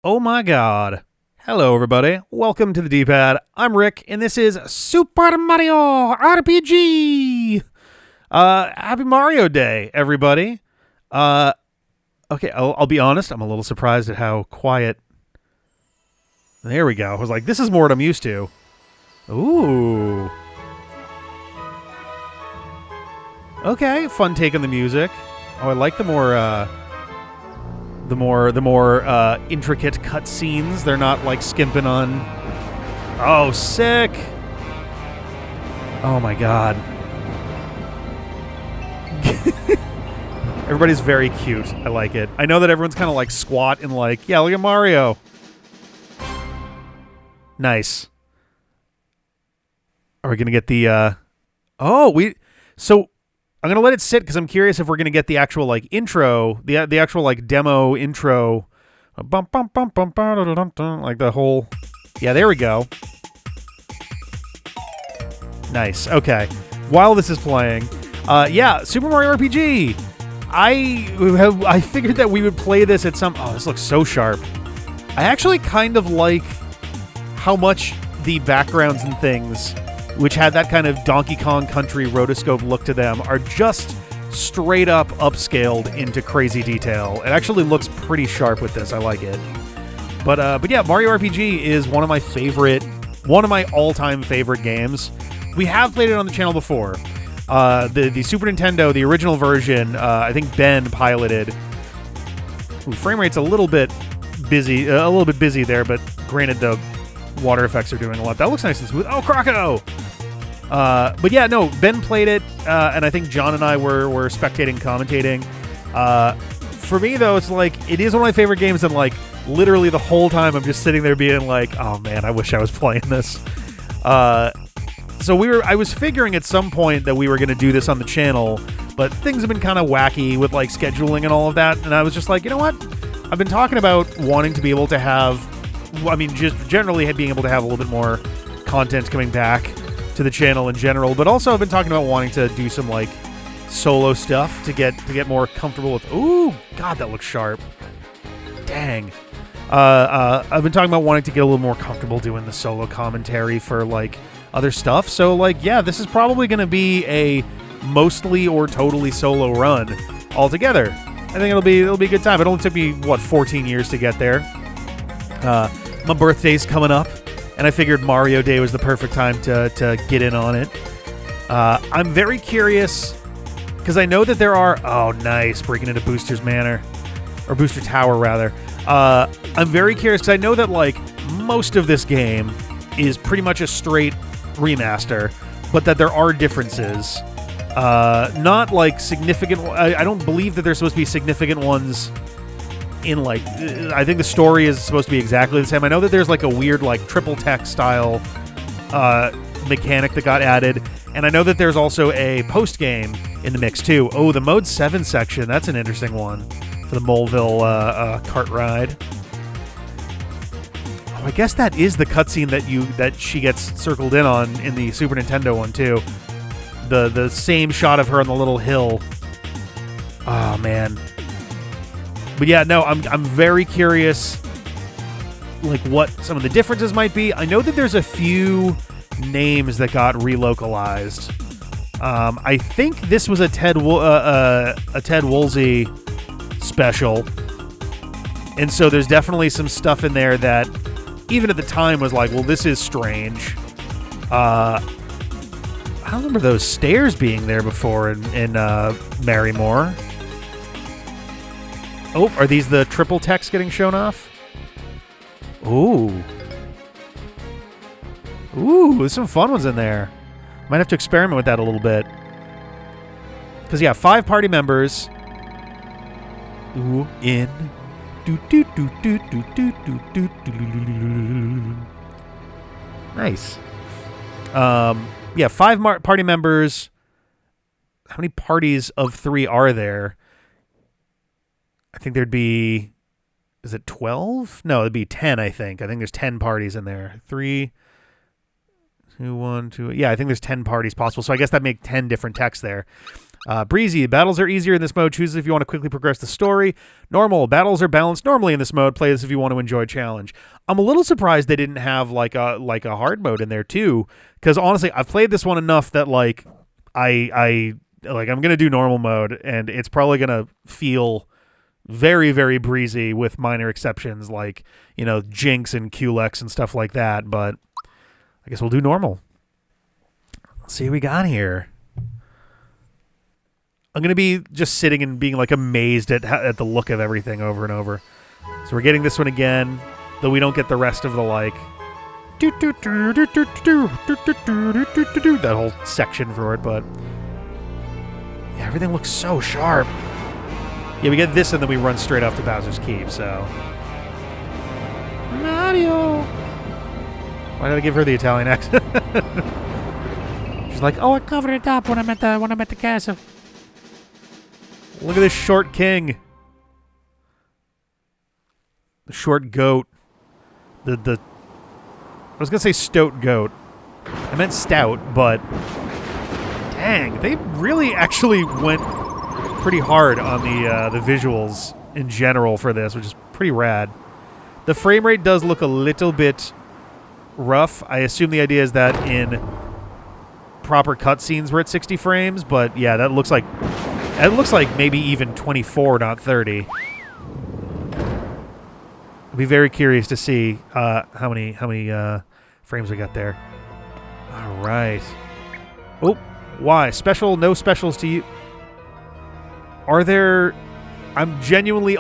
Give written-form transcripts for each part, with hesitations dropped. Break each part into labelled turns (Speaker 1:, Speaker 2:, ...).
Speaker 1: Oh my god. Hello everybody. Welcome to the D-pad. I'm Rick and this is Super Mario RPG. Happy Mario Day, everybody. Okay, I'll be honest, I'm a little surprised at how quiet. There we go. I was like, this is more what I'm used to. Ooh. Okay, fun take on the music. Oh, I like the more intricate cutscenes. They're not like skimping on. Oh, sick! Oh my god. Everybody's very cute. I like it. I know that everyone's kind of like squat and like, yeah, look at Mario. Nice. Are we gonna get the? So I'm gonna let it sit because I'm curious if we're gonna get the actual like intro, the actual like demo intro, like the whole. Yeah, there we go. Nice. Okay. While this is playing, yeah, Super Mario RPG. I figured that we would play this at some. Oh, this looks so sharp. I actually kind of like how much the backgrounds and things, which had that kind of Donkey Kong Country rotoscope look to them, are just straight up upscaled into crazy detail. It actually looks pretty sharp with this. I like it. But yeah, Mario RPG is one of my all-time favorite games. We have played it on the channel before. The Super Nintendo, the original version, I think Ben piloted. Ooh, frame rate's a little bit busy there, but granted the water effects are doing a lot. That looks nice and smooth. Oh, Croco! But yeah, no, Ben played it, and I think John and I were spectating, commentating. For me, though, it's like, it is one of my favorite games, and like, literally the whole time I'm just sitting there being like, oh man, I wish I was playing this. So I was figuring at some point that we were going to do this on the channel, but things have been kind of wacky with like scheduling and all of that, and I was just like, you know what? I've been talking about wanting to be able to have, just generally being able to have a little bit more content coming back to the channel in general, but also I've been talking about wanting to do some like solo stuff to get more comfortable with. Ooh, God, that looks sharp. Dang. I've been talking about wanting to get a little more comfortable doing the solo commentary for like other stuff. So like, yeah, this is probably going to be a mostly or totally solo run altogether. I think it'll be a good time. It only took me 14 years to get there. My birthday's coming up, and I figured Mario Day was the perfect time to get in on it. I'm very curious because I know that there are. Oh, nice, breaking into Booster's Manor, or Booster Tower rather. I'm very curious because I know that like most of this game is pretty much a straight remaster, but that there are differences. Not like significant. I don't believe that there's supposed to be significant ones. In like, I think the story is supposed to be exactly the same. I know that there's like a weird like triple tech style mechanic that got added, and I know that there's also a post game in the mix too. Oh, the Mode 7 section, that's an interesting one for the Moleville cart ride. Oh, I guess that is the cutscene that she gets circled in on in the Super Nintendo one too. The same shot of her on the little hill. Oh man. But yeah, no, I'm very curious, like what some of the differences might be. I know that there's a few names that got relocalized. I think this was a 𝗦𝗘𝗟𝗘𝗖𝗧 special, and so there's definitely some stuff in there that, even at the time, was like, well, this is strange. I don't remember those stairs being there before in Marrymore. Oh, are these the triple techs getting shown off? Ooh, there's some fun ones in there. Might have to experiment with that a little bit. Because, yeah, 5 party members. Ooh, in. Nice. Yeah, 5 party members. How many parties of 3 are there? I think there'd be, is it 12? No, it'd be 10, I think. I think there's 10 parties in there. 3, 2, 1, 2. Yeah, I think there's 10 parties possible. So I guess that makes 10 different techs there. Breezy, battles are easier in this mode. Choose if you want to quickly progress the story. Normal, battles are balanced normally in this mode. Play this if you want to enjoy a challenge. I'm a little surprised they didn't have like a hard mode in there too, because honestly, I've played this one enough that like I'm gonna do normal mode, and it's probably gonna feel very, very breezy with minor exceptions like, you know, Jinx and 𝗐𝗫 and stuff like that. But I guess we'll do normal. Let's see what we got here. I'm going to be just sitting and being like amazed at the look of everything over and over. So we're getting this one again, though we don't get the rest of the like that whole section for it, but yeah, everything looks so sharp. Yeah, we get this and then we run straight off to Bowser's Keep, so Mario. Why did I give her the Italian accent? She's like, "Oh, I covered it up when I'm at the castle." Look at this short king. The short goat. I was gonna say stout goat. I meant stout, but dang, they really actually went pretty hard on the visuals in general for this, which is pretty rad. The frame rate does look a little bit rough. I assume the idea is that in proper cutscenes we're at 60 frames, but yeah, that looks like maybe even 24, not 30. I'd be very curious to see how many frames we got there. All right. Oh, why special? No specials to you. Are there? I genuinely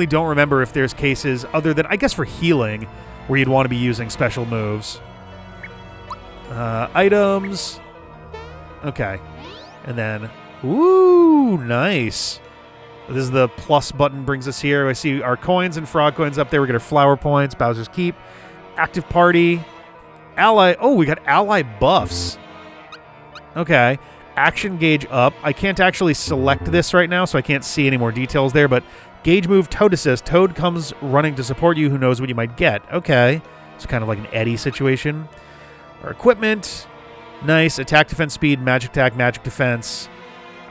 Speaker 1: don't remember if there's cases other than I guess for healing where you'd want to be using special moves. Items. Okay, and then. Ooh, nice. This is the plus button brings us here. I see our coins and frog coins up there. We get our flower points, Bowser's Keep, active party, ally. Oh, we got ally buffs. Okay. Action gauge up. I can't actually select this right now, so I can't see any more details there, but gauge move, Toad assist. Toad comes running to support you. Who knows what you might get? Okay. It's kind of like an Eddie situation. Our equipment. Nice. Attack, defense, speed, magic attack, magic defense.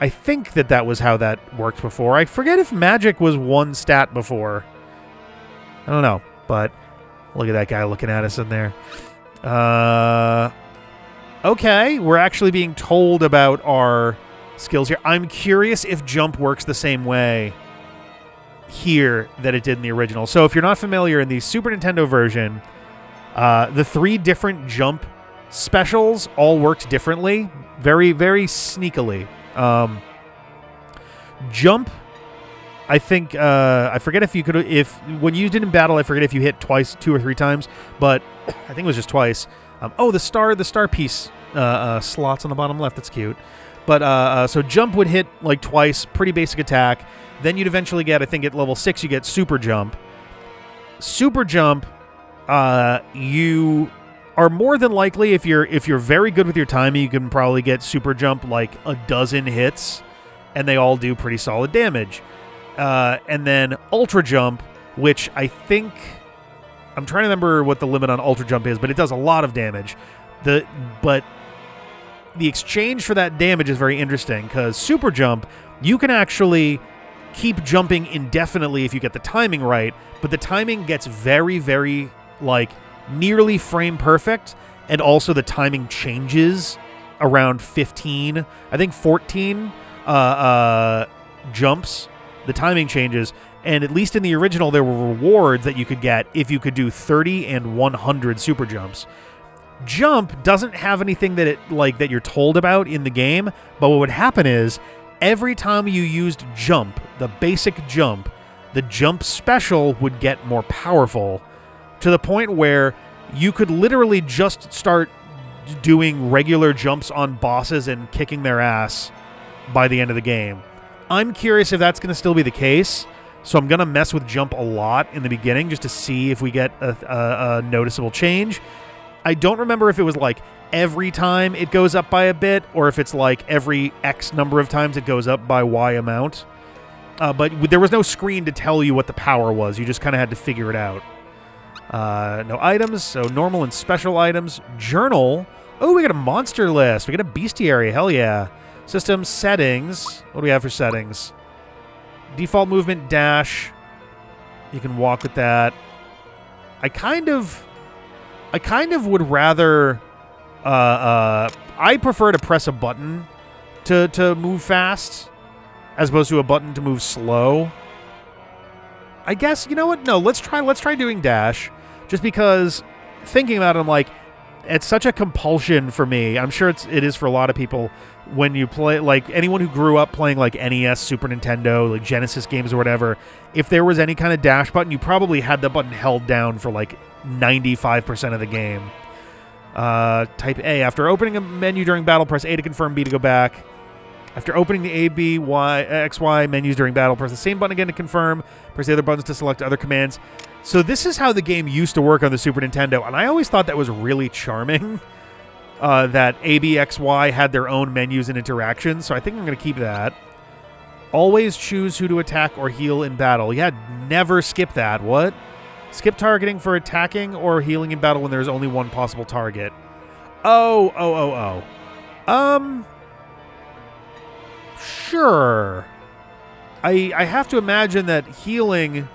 Speaker 1: I think that was how that worked before. I forget if magic was one stat before. I don't know, but look at that guy looking at us in there. Okay, we're actually being told about our skills here. I'm curious if jump works the same way here that it did in the original. So if you're not familiar, in the Super Nintendo version, the 3 different jump specials all worked differently, very, very sneakily. Jump, I think, I forget if you could, when you did in battle, I forget if you hit twice, 2 or 3 times, but I think it was just twice. Oh, the star piece, slots on the bottom left, that's cute. But, so jump would hit like twice, pretty basic attack. Then you'd eventually get, I think at level 6, you get super jump. Super jump, you are more than likely, if you're very good with your timing, you can probably get super jump like a dozen hits, and they all do pretty solid damage. And then ultra jump, which I think I'm trying to remember what the limit on ultra jump is, but it does a lot of damage. But the exchange for that damage is very interesting because super jump, you can actually keep jumping indefinitely if you get the timing right, but the timing gets very, very like nearly frame perfect, and also the timing changes around 15, I think 14 jumps. The timing changes, and at least in the original, there were rewards that you could get if you could do 30 and 100 super jumps. Jump doesn't have anything that you're told about in the game, but what would happen is every time you used jump, the basic jump, the jump special would get more powerful, to the point where you could literally just start doing regular jumps on bosses and kicking their ass by the end of the game. I'm curious if that's going to still be the case, so I'm going to mess with jump a lot in the beginning just to see if we get a noticeable change. I don't remember if it was like every time it goes up by a bit, or if it's like every X number of times it goes up by Y amount. But there was no screen to tell you what the power was. You just kind of had to figure it out. No items, so normal and special items. Journal. Oh, we got a monster list. We got a bestiary. Hell yeah. System settings. What do we have for settings? Default movement, dash. You can walk with that. I kind of would rather... I prefer to press a button to move fast as opposed to a button to move slow. I guess, you know what? No, let's try doing dash. Just because thinking about it, I'm like, it's such a compulsion for me. I'm sure it is for a lot of people when you play, like anyone who grew up playing like NES, Super Nintendo, like Genesis games or whatever. If there was any kind of dash button, you probably had the button held down for like 95% of the game. Type A. After opening a menu during battle, press A to confirm, B to go back. After opening the A, B, Y, X, Y menus during battle, press the same button again to confirm. Press the other buttons to select other commands. So this is how the game used to work on the Super Nintendo, and I always thought that was really charming, that A, B, X, Y had their own menus and interactions, so I think I'm going to keep that. Always choose who to attack or heal in battle. Yeah, never skip that. What? Skip targeting for attacking or healing in battle when there's only one possible target. Oh. Sure. I have to imagine that healing...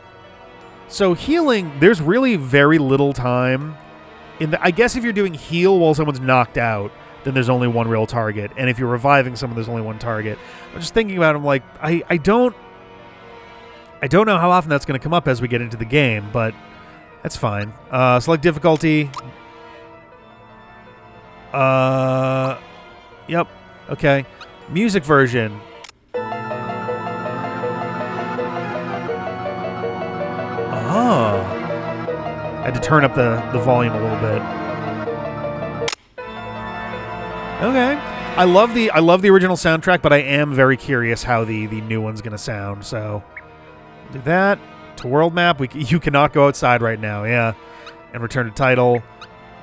Speaker 1: So healing, there's really very little time. I guess if you're doing heal while someone's knocked out, then there's only one real target. And if you're reviving someone, there's only one target. I'm just thinking about it, I'm like, I don't know how often that's going to come up as we get into the game, but that's fine. Select difficulty. Yep. Okay. Music version. Oh. I had to turn up the volume a little bit. Okay. I love the original soundtrack, but I am very curious how the new one's going to sound, so do that. To world map, you cannot go outside right now, yeah. And return to title.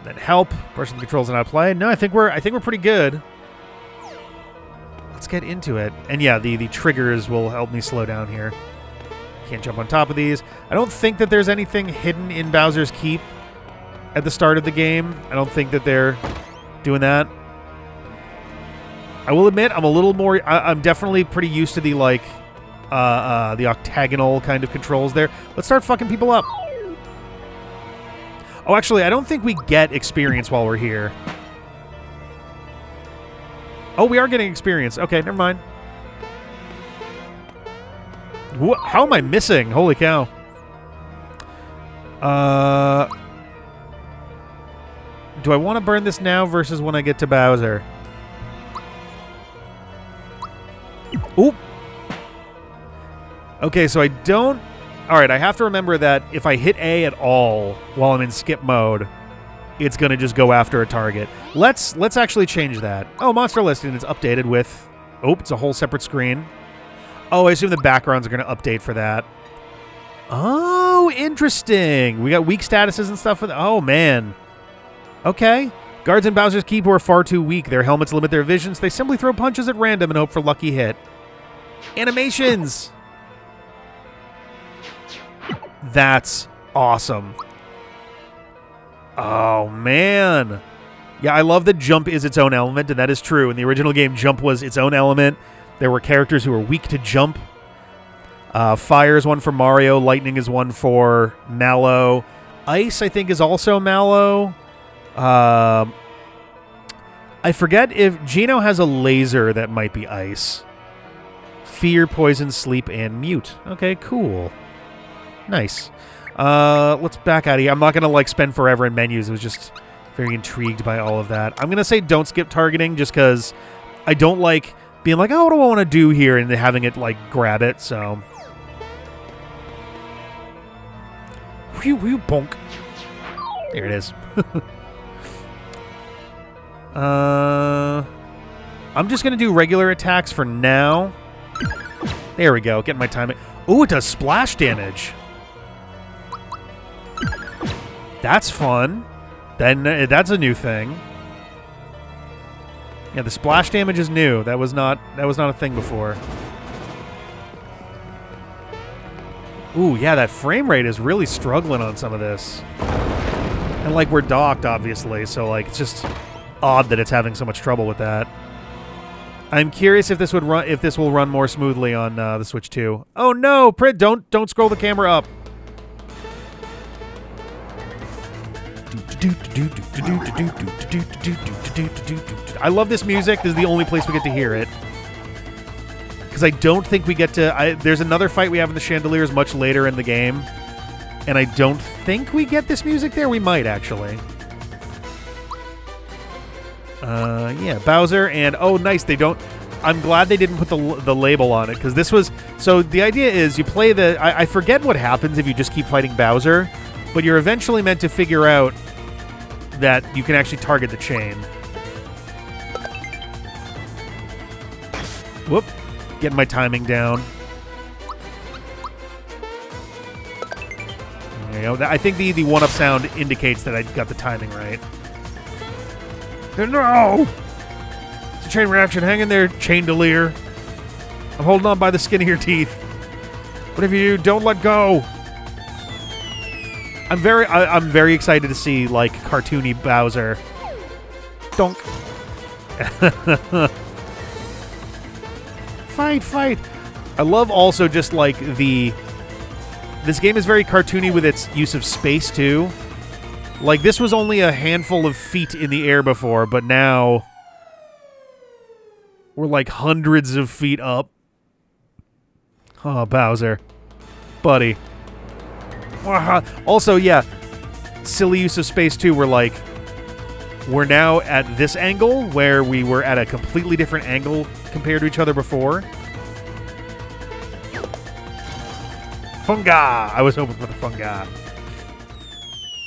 Speaker 1: Then help. Pressing the controls and not play. No, I think we're pretty good. Let's get into it. And yeah, the triggers will help me slow down here. Can't jump on top of these. I don't think that there's anything hidden in Bowser's Keep at the start of the game. I don't think that they're doing that. I will admit, I'm a little more... I'm definitely pretty used to the, like, the octagonal kind of controls there. Let's start fucking people up. Oh, actually, I don't think we get experience while we're here. Oh, we are getting experience. Okay, never mind. How am I missing? Holy cow. Do I want to burn this now versus when I get to Bowser? Oop. Okay, so I don't... Alright, I have to remember that if I hit A at all while I'm in skip mode, it's going to just go after a target. Let's actually change that. Oh, monster listing is updated with... Oh, it's a whole separate screen. Oh, I assume the backgrounds are going to update for that. Oh, interesting. We got weak statuses and stuff. Oh, man. Okay. Guards in Bowser's Keep are far too weak. Their helmets limit their visions. They simply throw punches at random and hope for lucky hit. Animations. That's awesome. Oh, man. Yeah, I love that jump is its own element, and that is true. In the original game, jump was its own element. There were characters who were weak to jump. Fire is one for Mario. Lightning is one for Mallow. Ice, I think, is also Mallow. I forget if Geno has a laser that might be Ice. Fear, Poison, Sleep, and Mute. Okay, cool. Nice. Let's back out of here. I'm not going to, like, spend forever in menus. I was just very intrigued by all of that. I'm going to say don't skip targeting just because I don't like being like, oh, what do I want to do here? And having it, like, grab it, so. Whew, whew, bonk. There it is. I'm just going to do regular attacks for now. There we go. Getting my timing. Ooh, it does splash damage. That's fun. Then that's a new thing. Yeah, the splash damage is new. That was not a thing before. Ooh, yeah, that frame rate is really struggling on some of this. And like we're docked, obviously, so like it's just odd that it's having so much trouble with that. I'm curious if this will run more smoothly on the Switch 2. Oh no, Prit, don't scroll the camera up. I love this music. This is the only place we get to hear it. Because I don't think we get to... there's another fight we have in the chandeliers much later in the game. And I don't think we get this music there. We might, actually. Yeah, Bowser, and oh, nice, they don't... I'm glad they didn't put the label on it, because this was... So the idea is you play the... I forget what happens if you just keep fighting Bowser, but you're eventually meant to figure out that you can actually target the chain. Whoop. Getting my timing down. There you go. I think the one-up sound indicates that I got the timing right. No! It's a chain reaction. Hang in there, chandelier. I'm holding on by the skin of your teeth. Whatever you do, don't let go. I'm very excited to see, like, cartoony Bowser. Donk. Fight. I love also just, like, this game is very cartoony with its use of space, too. Like, this was only a handful of feet in the air before, but now we're like hundreds of feet up. Oh, Bowser. Buddy. Also, yeah, silly use of space, too. We're now at this angle where we were at a completely different angle compared to each other before. Funga! I was hoping for the funga.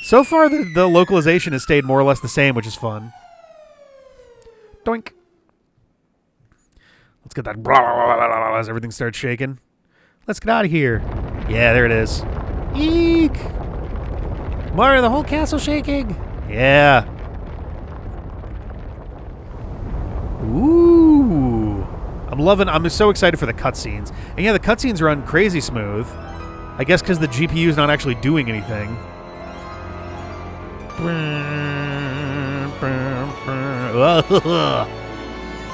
Speaker 1: So far, the localization has stayed more or less the same, which is fun. Doink. Let's get that as everything starts shaking. Let's get out of here. Yeah, there it is. Eek! Mario, the whole castle shaking. Yeah. Ooh. I'm so excited for the cutscenes. And yeah, the cutscenes run crazy smooth. I guess because the GPU is not actually doing anything.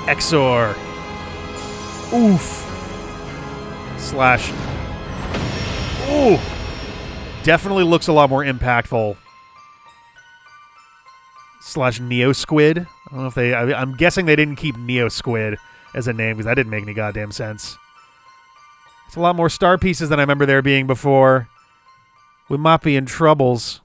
Speaker 1: Exor. Oof. Slash. Ooh. Definitely looks a lot more impactful. Slash Neo Squid. I don't know if they... I'm guessing they didn't keep Neo Squid as a name because that didn't make any goddamn sense. It's a lot more star pieces than I remember there being before. We might be in troubles.